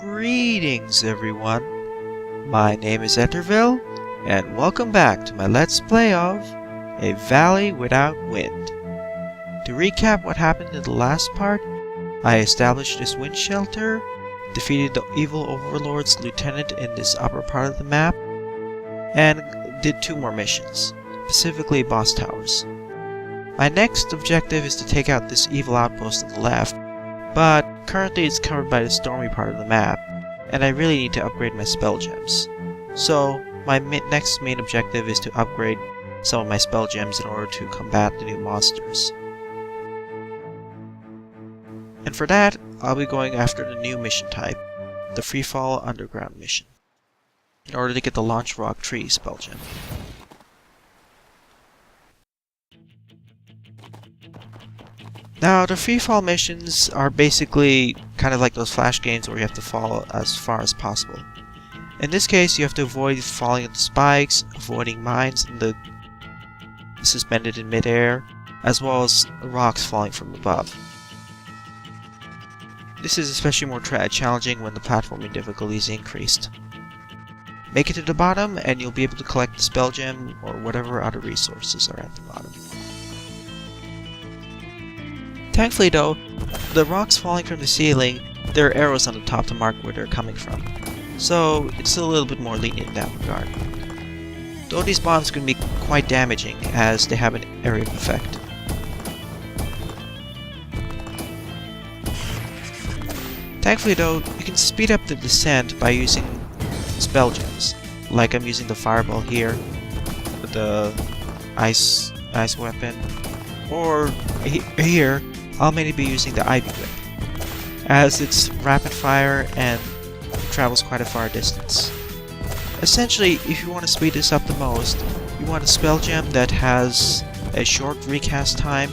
Greetings everyone, my name is Etterville, and welcome back to my Let's Play of A Valley Without Wind. To recap what happened in the last part, I established this wind shelter, defeated the evil overlord's lieutenant in this upper part of the map, and did 2 more missions, specifically boss towers. My next objective is to take out this evil outpost on the left, but currently it's covered by the stormy part of the map, and I really need to upgrade my spellgems. So, my next main objective is to upgrade some of my spellgems in order to combat the new monsters. And for that, I'll be going after the new mission type, the Freefall Underground mission, in order to get the Launch Rock Tree spellgem. Now, the freefall missions are basically kind of like those flash games where you have to fall as far as possible. In this case, you have to avoid falling into spikes, avoiding mines suspended in midair, as well as rocks falling from above. This is especially more challenging when the platforming difficulty is increased. Make it to the bottom and you'll be able to collect the spellgem or whatever other resources are at the bottom. Thankfully though, the rocks falling from the ceiling, there are arrows on the top to mark where they're coming from, so it's a little bit more lenient in that regard. Though these bombs can be quite damaging as they have an area of effect. Thankfully though, you can speed up the descent by using spellgems, like I'm using the fireball here, the ice weapon, or here I'll mainly be using the Ivy Whip, as it's rapid fire and travels quite a far distance. Essentially, if you want to speed this up the most, you want a spellgem that has a short recast time,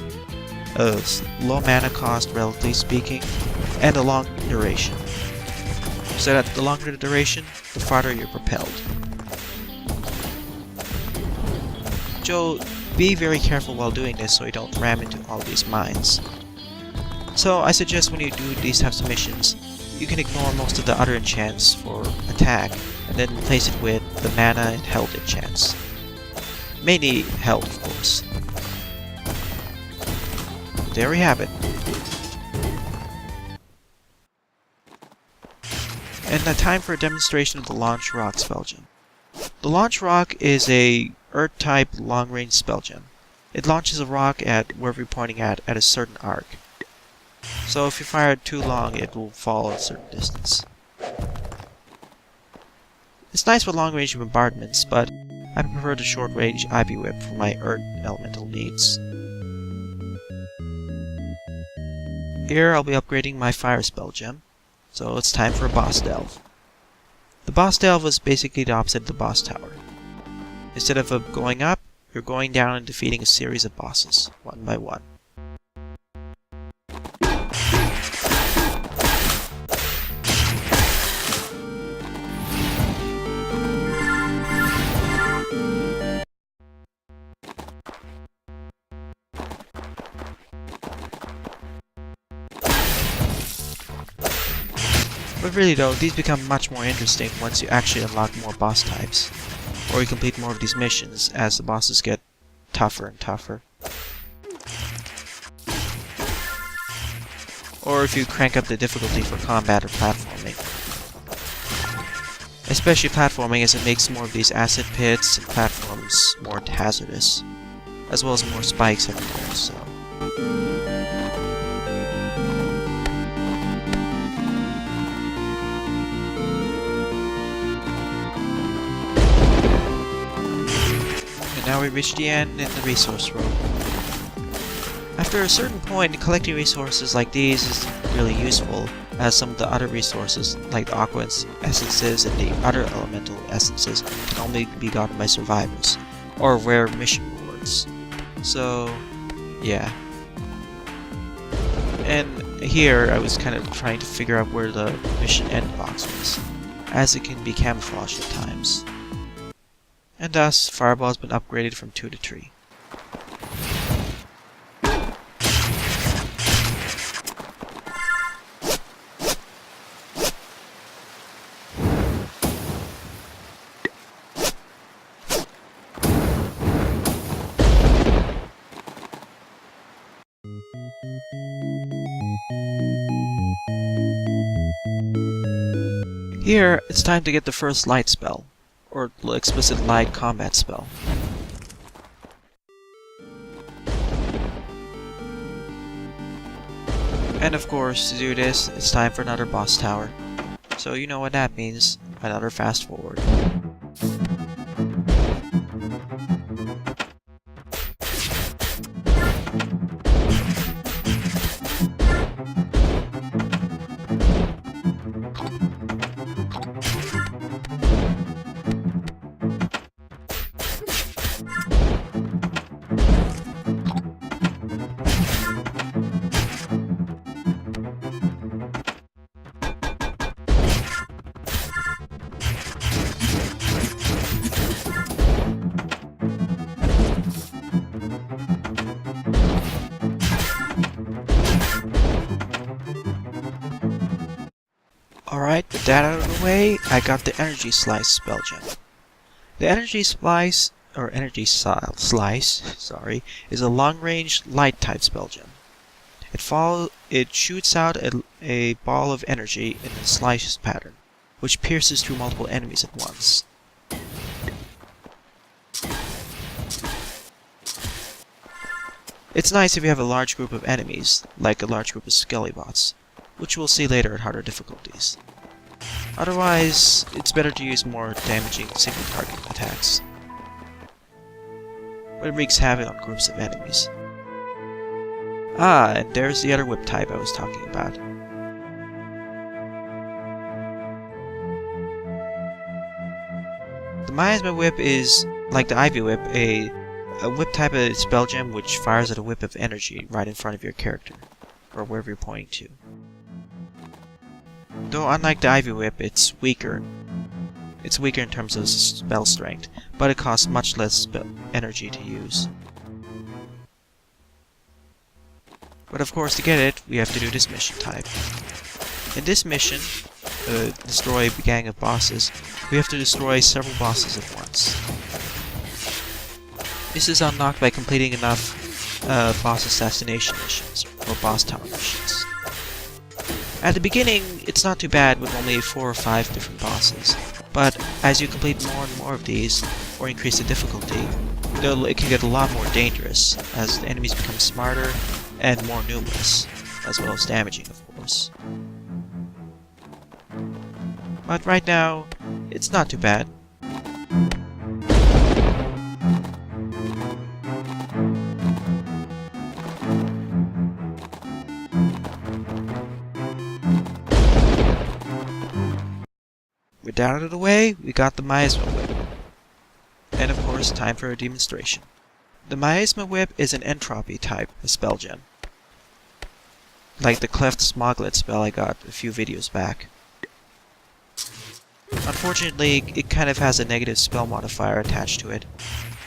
a low mana cost relatively speaking, and a long duration. So that the longer the duration, the farther you're propelled. Be very careful while doing this so you don't ram into all these mines. So I suggest when you do these types of missions, you can ignore most of the other enchants for attack, and then replace it with the mana and health enchants. Mainly health, of course. There we have it. And now time for a demonstration of the Launch Rock spellgem. The Launch Rock is a Earth-type long-range spellgem. It launches a rock at wherever you're pointing at a certain arc. So if you fire it too long, it will fall a certain distance. It's nice for long-range bombardments, but I prefer the short-range Ivy Whip for my Earth elemental needs. Here I'll be upgrading my Fire spellgem, so it's time for a boss delve. The boss delve is basically the opposite of the boss tower. Instead of going up, you're going down and defeating a series of bosses, one by one. But really though, these become much more interesting once you actually unlock more boss types, or you complete more of these missions as the bosses get tougher and tougher. Or if you crank up the difficulty for combat or platforming. Especially platforming, as it makes more of these acid pits and platforms more hazardous, as well as more spikes everywhere, so... Now we reach the end in the resource room. After a certain point, collecting resources like these is really useful, as some of the other resources, like the aqua essences and the other elemental essences, can only be gotten by survivors, or rare mission rewards. So, yeah. And here, I was kind of trying to figure out where the mission end box was, as it can be camouflaged at times. And thus, Fireball has been upgraded from 2 to 3. Here, it's time to get the first light spell, or explicit light combat spell. And of course, to do this, it's time for another boss tower. So you know what that means, another fast forward. Alright, with that out of the way, I got the Energy Slice spellgem. The Energy Slice, or Energy Slice, sorry, is a long-range light type spellgem. It shoots out a ball of energy in a slice pattern, which pierces through multiple enemies at once. It's nice if you have a large group of enemies, like a large group of Skellybots, which we'll see later at harder difficulties. Otherwise, it's better to use more damaging single target attacks, but it wreaks havoc on groups of enemies. Ah, and there's the other whip type I was talking about. The Miasma Whip is, like the Ivy Whip, a whip type of spellgem which fires at a whip of energy right in front of your character, or wherever you're pointing to. Though unlike the Ivy Whip, it's weaker. It's weaker in terms of spell strength, but it costs much less energy to use. But of course, to get it, we have to do this mission type. In this mission, destroy a gang of bosses, we have to destroy several bosses at once. This is unlocked by completing enough boss assassination missions, or boss tower missions. At the beginning, it's not too bad with only 4 or 5 different bosses, but as you complete more and more of these, or increase the difficulty, it can get a lot more dangerous, as the enemies become smarter and more numerous, as well as damaging, of course. But right now, it's not too bad. With that out of the way, we got the Miasma Whip. And of course, time for a demonstration. The Miasma Whip is an entropy type of spellgem, like the Cleft Smoglet spell I got a few videos back. Unfortunately, it kind of has a negative spell modifier attached to it,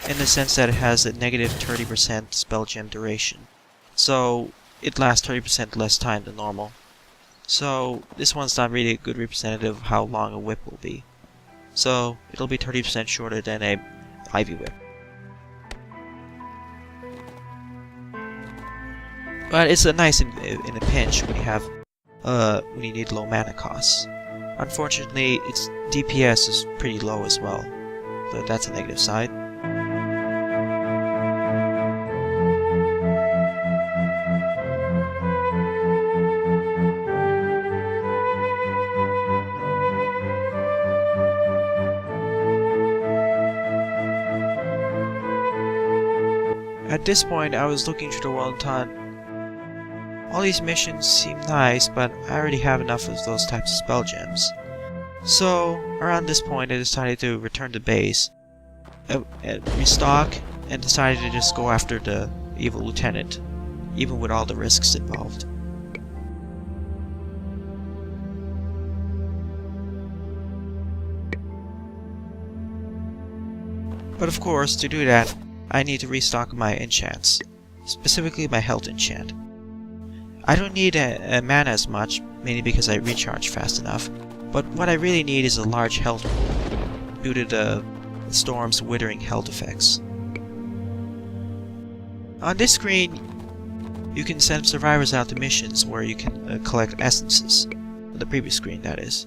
in the sense that it has a negative 30% spellgem duration, so it lasts 30% less time than normal. So this one's not really a good representative of how long a whip will be. So it'll be 30% shorter than a Ivy Whip. But it's a nice in a pinch when you need low mana costs. Unfortunately, its DPS is pretty low as well, so that's a negative side. At this point, I was looking through the world and thought, all these missions seem nice, but I already have enough of those types of spellgems. So, around this point, I decided to return to base, restock, and decided to just go after the evil lieutenant, even with all the risks involved. But of course, to do that, I need to restock my enchants, specifically my health enchant. I don't need a mana as much, mainly because I recharge fast enough, but what I really need is a large health pool, due to the storm's withering health effects. On this screen, you can send survivors out to missions where you can collect essences. On the previous screen, that is.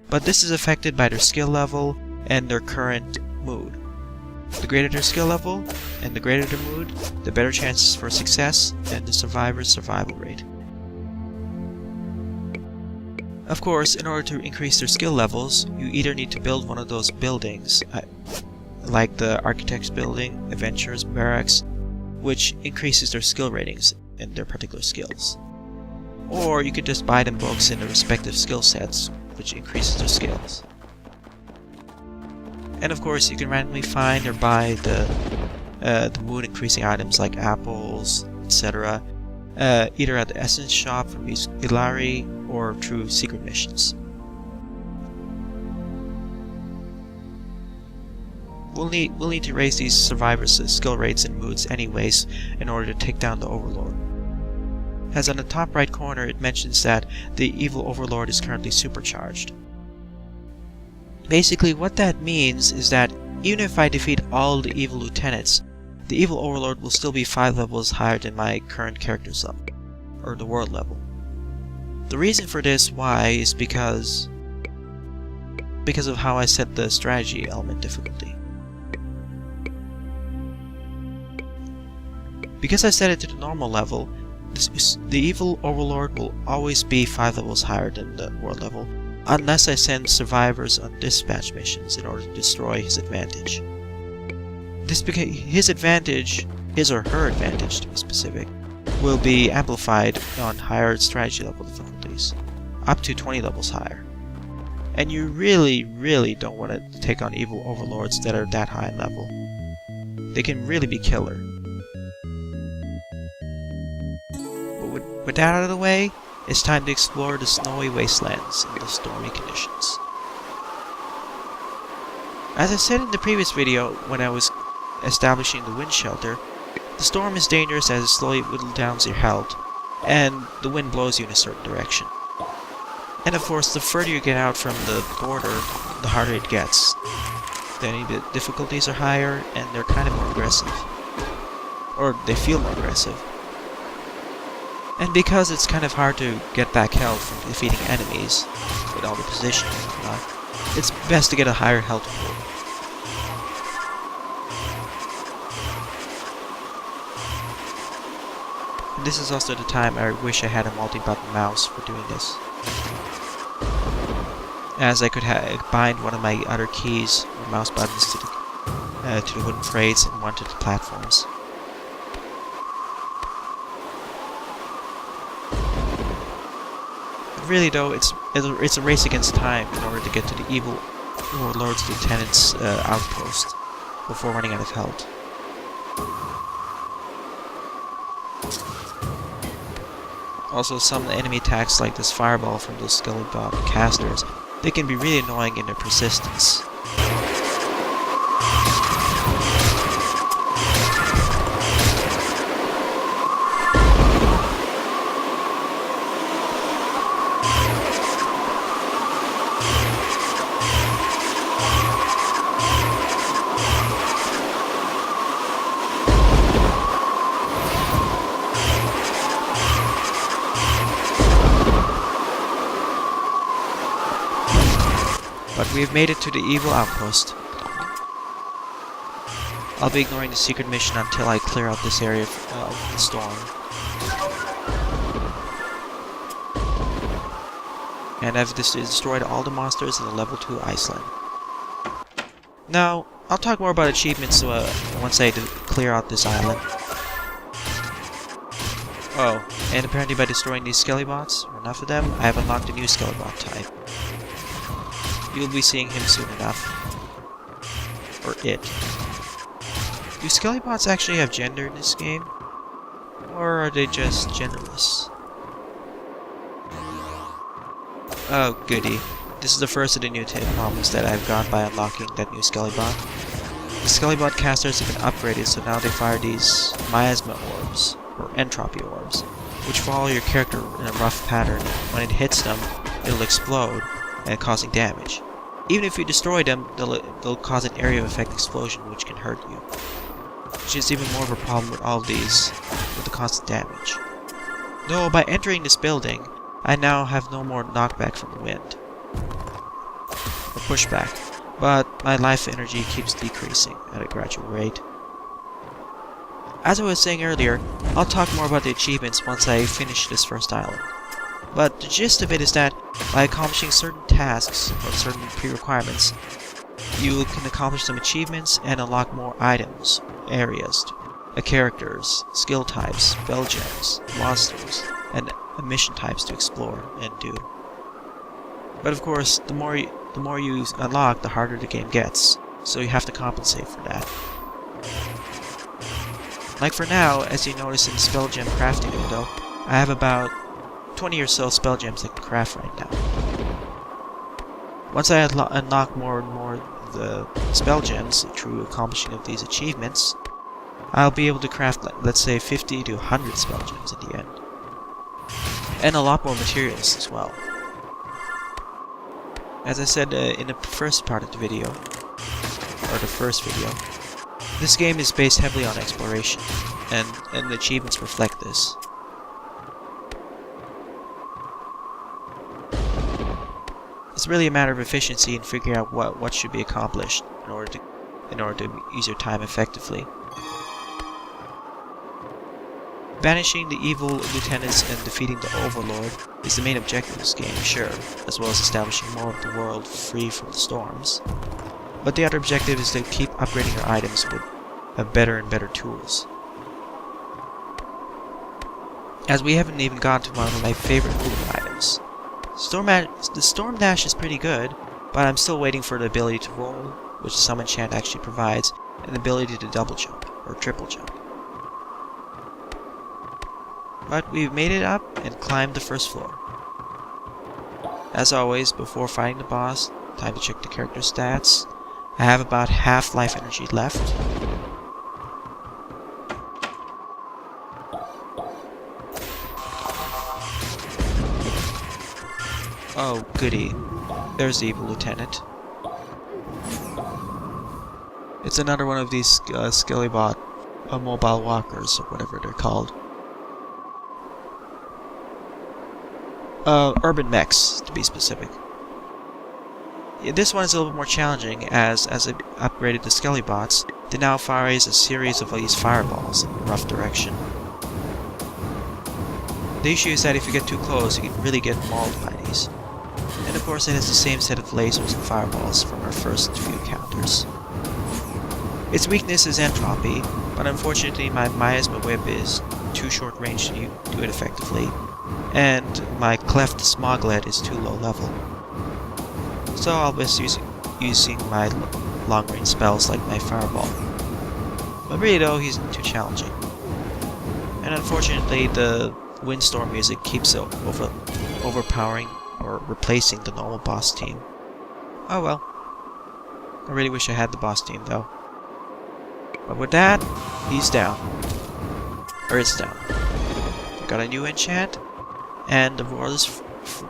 but this is affected by their skill level and their current mood. The greater their skill level and the greater their mood, the better chances for success and the survivor's survival rate. Of course, in order to increase their skill levels, you either need to build one of those buildings, like the Architect's Building, Adventurer's Barracks, which increases their skill ratings in their particular skills. Or you could just buy them books in their respective skill sets, which increases their skills. And of course, you can randomly find or buy the mood increasing items like apples, etc. Either at the Essence Shop from Ilari or through secret missions. We'll need to raise these survivors' skill rates and moods anyways in order to take down the Overlord. As on the top right corner it mentions that the evil Overlord is currently supercharged. Basically what that means is that even if I defeat all the evil lieutenants, the evil Overlord will still be 5 levels higher than my current character's level, or the world level. The reason for this why is because of how I set the strategy element difficulty. Because I set it to the normal level, the evil Overlord will always be 5 levels higher than the world level, unless I send survivors on dispatch missions in order to destroy his advantage. His advantage, his or her advantage to be specific, will be amplified on higher strategy level difficulties, up to 20 levels higher. And you really don't want to take on evil overlords that are that high in level. They can really be killer. But with that out of the way, it's time to explore the snowy wastelands in the stormy conditions. As I said in the previous video when I was establishing the wind shelter, the storm is dangerous as it slowly whittles down your health, and the wind blows you in a certain direction. And of course, the further you get out from the border, the harder it gets. The difficulties are higher, and they're kind of more aggressive. Or they feel more aggressive. And because it's kind of hard to get back health from defeating enemies, with all the positioning and whatnot, it's best to get a higher health pool. And this is also the time I wish I had a multi-button mouse for doing this, as I could bind one of my other keys or mouse buttons to the wooden crates and one to the platforms. But really though, it's a race against time in order to get to the evil Warlord's Lieutenant's outpost before running out of health. Also, some enemy attacks like this fireball from those Skellybot casters, they can be really annoying in their persistence. But we've made it to the evil outpost. I'll be ignoring the secret mission until I clear out this area of the storm. And I've destroyed all the monsters in the level 2 Iceland. Now, I'll talk more about achievements once I clear out this island. Oh, and apparently by destroying these Skellybots, or enough of them, I have unlocked a new Skellybot type. You'll be seeing him soon enough. Or it. Do Skellybots actually have gender in this game? Or are they just genderless? Oh goody. This is the first of the new problems that I've got by unlocking that new Skellybot. The Skellybot casters have been upgraded, so now they fire these miasma orbs, or entropy orbs, which follow your character in a rough pattern. When it hits them, it'll explode, and causing damage. Even if you destroy them, they'll cause an area of effect explosion which can hurt you. Which is even more of a problem with all of these, with the constant damage. Though by entering this building, I now have no more knockback from the wind. or pushback, but my life energy keeps decreasing at a gradual rate. As I was saying earlier, I'll talk more about the achievements once I finish this first island. But the gist of it is that by accomplishing certain tasks or certain pre-requirements, you can accomplish some achievements and unlock more items, areas, characters, skill types, spellgems, monsters, and mission types to explore and do. But of course, the more you unlock, the harder the game gets, so you have to compensate for that. Like for now, as you notice in the spellgem crafting window, I have about 20 or so spellgems I can craft right now. Once I unlock more and more of the spellgems through accomplishing of these achievements, I'll be able to craft, let's say, 50 to 100 spellgems in the end. And a lot more materials as well. As I said in the first part of the video, or the first video, this game is based heavily on exploration, and the achievements reflect this. It's really a matter of efficiency in figuring out what should be accomplished in order to use your time effectively. Banishing the evil lieutenants and defeating the Overlord is the main objective of this game, sure, as well as establishing more of the world free from the storms. But the other objective is to keep upgrading your items with better and better tools. As we haven't even gotten to one of my favorite movement items. The Storm Dash is pretty good, but I'm still waiting for the ability to roll, which some enchant actually provides, and the ability to double jump, or triple jump. But we've made it up and climbed the first floor. As always, before fighting the boss, time to check the character stats. I have about half life energy left. Oh, goody. There's the evil lieutenant. It's another one of these Skellybot mobile walkers, or whatever they're called. Urban mechs, to be specific. Yeah, this one is a little bit more challenging, as I upgraded the Skellybots, they now fire a series of these fireballs in a rough direction. The issue is that if you get too close, you can really get mauled by these. And of course it has the same set of lasers and fireballs from our first few encounters. Its weakness is entropy, but unfortunately my miasma whip is too short range to do it effectively, and my cleft smoglet is too low level. So I'll be using my long range spells like my fireball. But really though, he's too challenging. And unfortunately the windstorm music keeps overpowering or replacing the normal boss team. Oh well. I really wish I had the boss team though. But with that, he's down. Or it's down. I got a new enchant, and the world is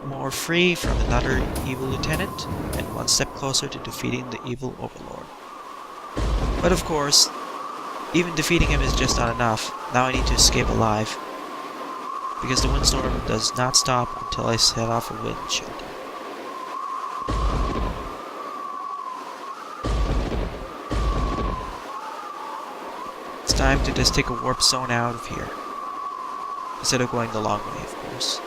more free from another evil lieutenant, and one step closer to defeating the evil overlord. But of course, even defeating him is just not enough. Now I need to escape alive, because the windstorm does not stop until I set off a wind shelter. It's time to just take a warp zone out of here, instead of going the long way, of course.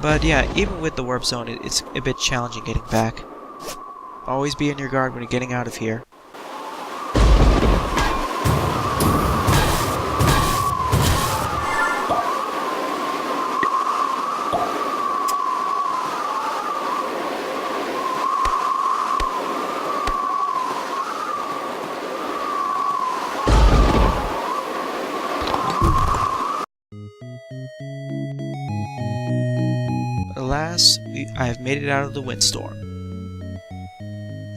But yeah, even with the warp zone, it's a bit challenging getting back. Always be on your guard when you're getting out of here. Alas, I have made it out of the windstorm.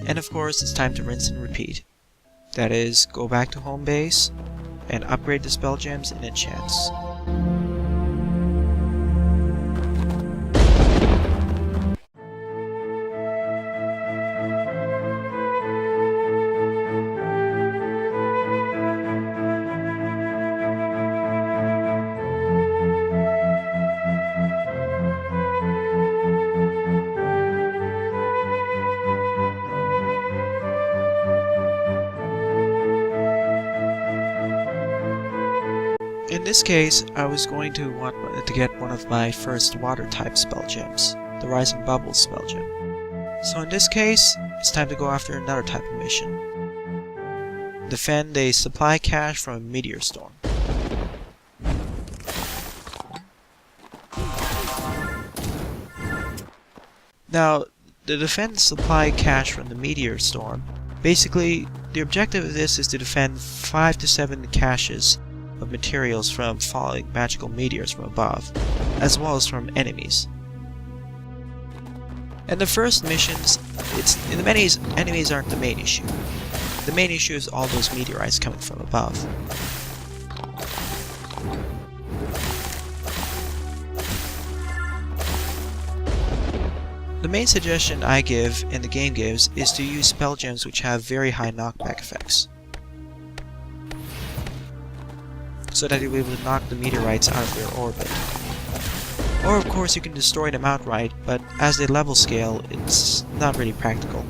And of course, it's time to rinse and repeat. That is, go back to home base and upgrade the spell gems and enchants. In this case, I was going to want to get one of my first water type spell gems, the Rising Bubbles spell gem. So in this case, it's time to go after another type of mission. Defend a supply cache from a meteor storm. Now, the defend supply cache from the meteor storm, basically, the objective of this is to defend 5 to 7 caches of materials from falling magical meteors from above, as well as from enemies. And the first missions, enemies aren't the main issue. The main issue is all those meteorites coming from above. The main suggestion I give, and the game gives, is to use spell gems which have very high knockback effects, so that you'll be able to knock the meteorites out of their orbit. Or of course you can destroy them outright, but as they level scale, it's not really practical.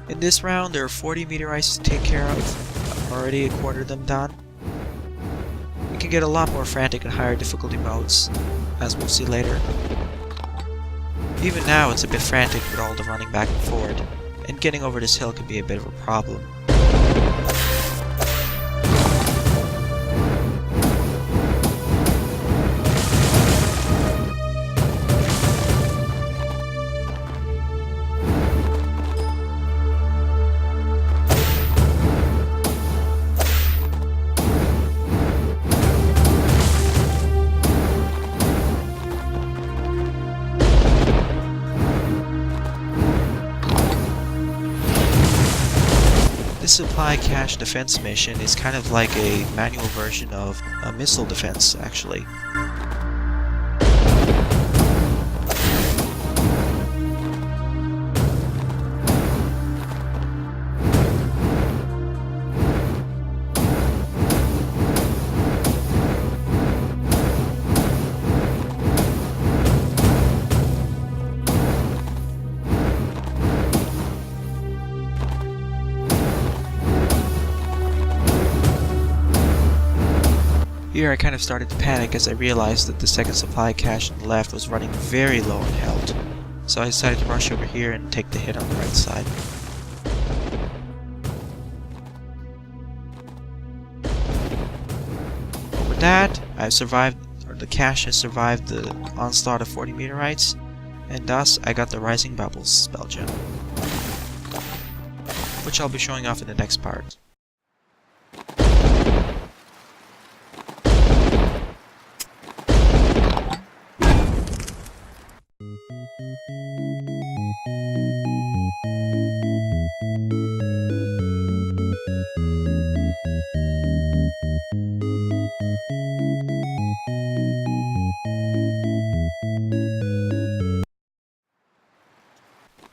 In this round, there are 40 meteorites to take care of. Already a quarter of them done. It can get a lot more frantic in higher difficulty modes, as we'll see later. Even now it's a bit frantic with all the running back and forward, and getting over this hill can be a bit of a problem. This supply cache defense mission is kind of like a manual version of a missile defense, actually. Here I kind of started to panic as I realized that the second supply cache on the left was running very low on health, so I decided to rush over here and take the hit on the right side. But with that, I've survived, or the cache has survived the onslaught of 40 meteorites, and thus I got the Rising Bubbles spell gem, which I'll be showing off in the next part.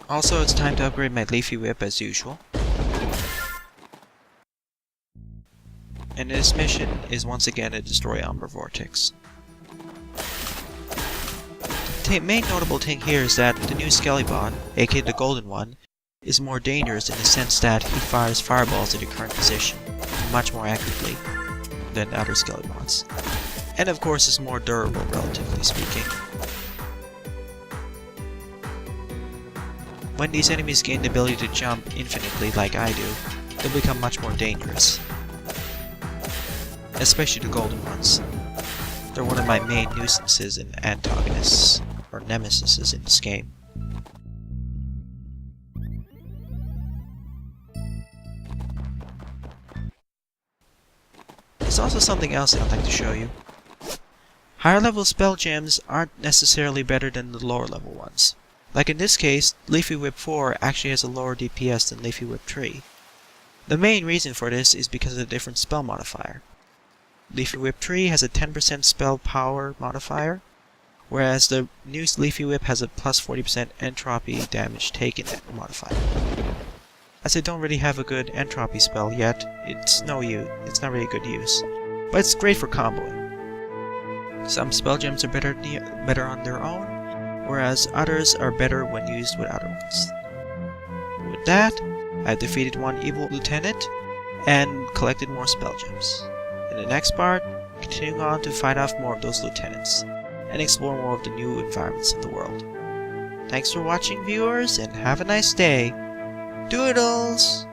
Also, it's time to upgrade my Leafy Whip as usual. And this mission is once again a Destroy Umbra Vortex. The main notable thing here is that the new Skellybot, aka the Golden One, is more dangerous in the sense that he fires fireballs at your current position, much more accurately than other Skellybots. And of course is more durable, relatively speaking. When these enemies gain the ability to jump infinitely like I do, they'll become much more dangerous. especially the golden ones. They're one of my main nuisances and antagonists, or nemesises in this game. There's also something else I'd like to show you. Higher level spell gems aren't necessarily better than the lower level ones. Like in this case, Leafy Whip 4 actually has a lower DPS than Leafy Whip 3. The main reason for this is because of the different spell modifier. Leafy Whip 3 has a 10% spell power modifier, whereas the new Leafy Whip has a plus 40% entropy damage taken modifier. As I don't really have a good entropy spell yet, it's not really good use, but it's great for comboing. Some spell gems are better on their own, whereas others are better when used with other ones. With that, I've defeated one evil lieutenant and collected more spell gems. In the next part, continuing on to fight off more of those lieutenants and explore more of the new environments of the world. Thanks for watching, viewers, and have a nice day. Doodles!